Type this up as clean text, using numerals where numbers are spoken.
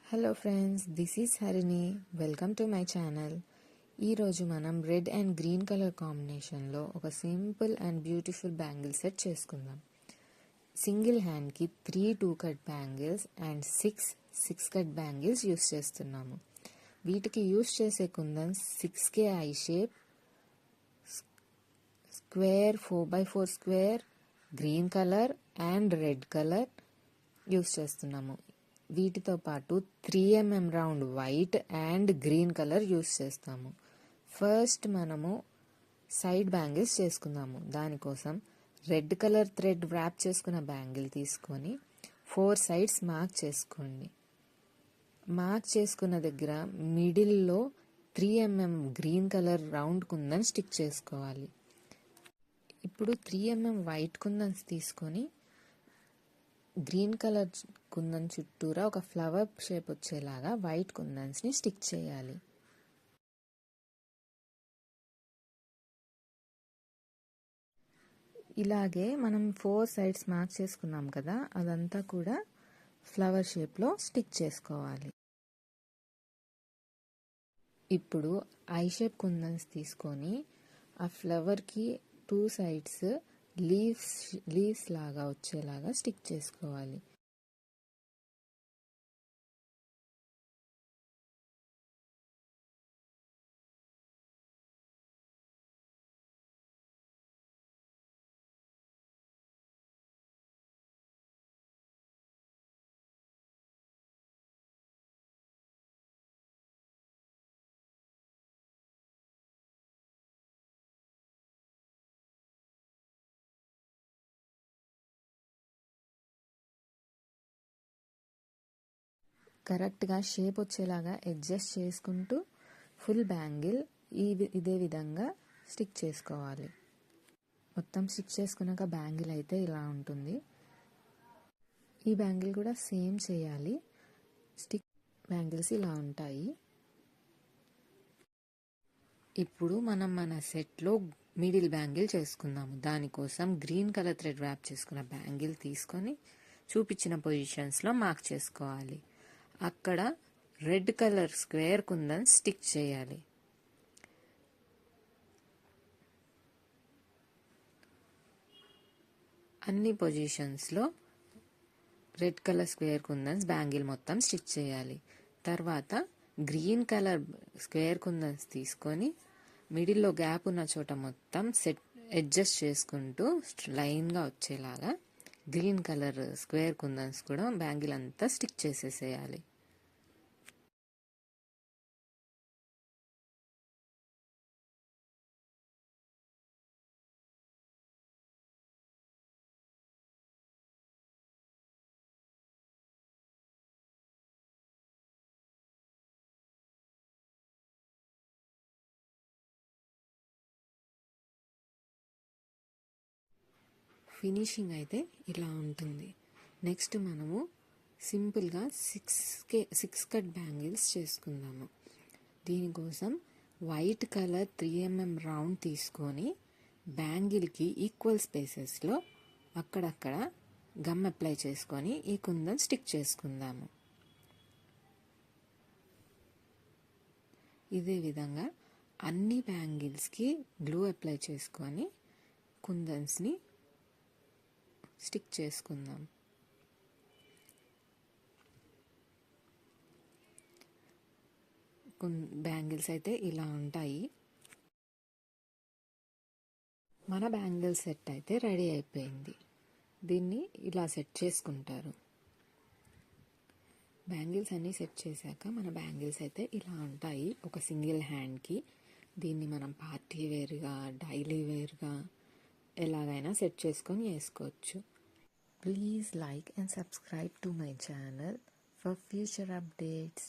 Hello friends, this is Harini. Welcome to my channel. ఈరోజు మనం red and green colour కాంబినేషన్లో ఒక simple and beautiful bangle set చేసుకుందాం. Single హ్యాండ్కి 3 2 cut bangles and 6 cut bangles use చేస్తున్నాము. వీటికి యూస్ చేసే కుందన్స్ 6K I shape, square 4x4 square, green colour and red colour use చేస్తున్నాము. వీటితో పాటు 3mm round white and green colour use చేస్తాము. First మనము సైడ్ బ్యాంగిల్స్ చేసుకుందాము. దానికోసం రెడ్ కలర్ థ్రెడ్ ర్యాప్ చేసుకున్న బ్యాంగిల్ తీసుకొని 4 సైడ్స్ మార్క్ చేసుకోండి. మార్క్ చేసుకున్న దగ్గర మిడిల్లో 3mm green colour round kundan stick చేసుకోవాలి. ఇప్పుడు 3mm వైట్ కుందన్స్ తీసుకొని గ్రీన్ కలర్ కుందన్ చుట్టూరా ఒక ఫ్లవర్ షేప్ వచ్చేలాగా వైట్ కుందన్స్ని స్టిక్ చేయాలి. ఇలాగే మనం 4 సైడ్స్ మార్క్ చేసుకున్నాం కదా, అదంతా కూడా ఫ్లవర్ షేప్లో స్టిక్ చేసుకోవాలి. ఇప్పుడు ఐ షేప్ కుందన్స్ తీసుకొని ఆ ఫ్లవర్కి 2 సైడ్స్ లీవ్స్ లాగా వచ్చేలాగా స్టిక్ చేసుకోవాలి. కరెక్ట్గా షేప్ వచ్చేలాగా అడ్జస్ట్ చేసుకుంటూ ఫుల్ బ్యాంగిల్ ఇదే విధంగా స్టిక్ చేసుకోవాలి. మొత్తం స్టిక్ చేసుకున్నాక బ్యాంగిల్ అయితే ఇలా ఉంటుంది. ఈ బ్యాంగిల్ కూడా సేమ్ చేయాలి. స్టిక్ బ్యాంగిల్స్ ఇలా ఉంటాయి. ఇప్పుడు మనం మన సెట్లో మిడిల్ బ్యాంగిల్ చేసుకుందాము. దానికోసం గ్రీన్ కలర్ థ్రెడ్ ర్యాప్ చేసుకున్న బ్యాంగిల్ తీసుకొని చూపించిన పొజిషన్స్లో మార్క్ చేసుకోవాలి. అక్కడ red colour square kundan stick చేయాలి. అన్ని పొజిషన్స్లో రెడ్ కలర్ స్క్వేర్ కుందన్స్ బ్యాంగిల్ మొత్తం స్టిచ్ చేయాలి. తర్వాత గ్రీన్ కలర్ స్క్వేర్ కుందన్స్ తీసుకొని మిడిల్లో గ్యాప్ ఉన్న చోట మొత్తం అడ్జస్ట్ చేసుకుంటూ లైన్గా వచ్చేలాగా గ్రీన్ కలర్ స్క్వేర్ కుందన్స్ కూడా బ్యాంగిల్ అంతా స్టిక్ చేసేసేయాలి. ఫినిషింగ్ అయితే ఇలా ఉంటుంది. నెక్స్ట్ మనము సింపుల్గా 6 కట్ బ్యాంగిల్స్ చేసుకుందాము. దీనికోసం వైట్ కలర్ 3mm రౌండ్ తీసుకొని బ్యాంగిల్కి ఈక్వల్ స్పేసెస్లో అక్కడక్కడ గమ్ అప్లై చేసుకొని ఈ కుందన్ స్టిక్ చేసుకుందాము. ఇదే విధంగా అన్ని బ్యాంగిల్స్కి గ్లూ అప్లై చేసుకొని కుందన్స్ని స్టిక్ చేసుకుందాం. బ్యాంగిల్స్ అయితే ఇలా ఉంటాయి. మన బ్యాంగిల్ సెట్ అయితే రెడీ అయిపోయింది. దీన్ని ఇలా సెట్ చేసుకుంటారు. బ్యాంగిల్స్ అన్నీ సెట్ చేశాక మన బ్యాంగిల్స్ అయితే ఇలా ఉంటాయి ఒక సింగిల్ హ్యాండ్కి. దీన్ని మనం పార్టీ వేర్గా, డైలీ వేర్గా ఎలాగైనా సెట్ చేసుకొని వేసుకోవచ్చు. Please like and subscribe to my channel for future updates.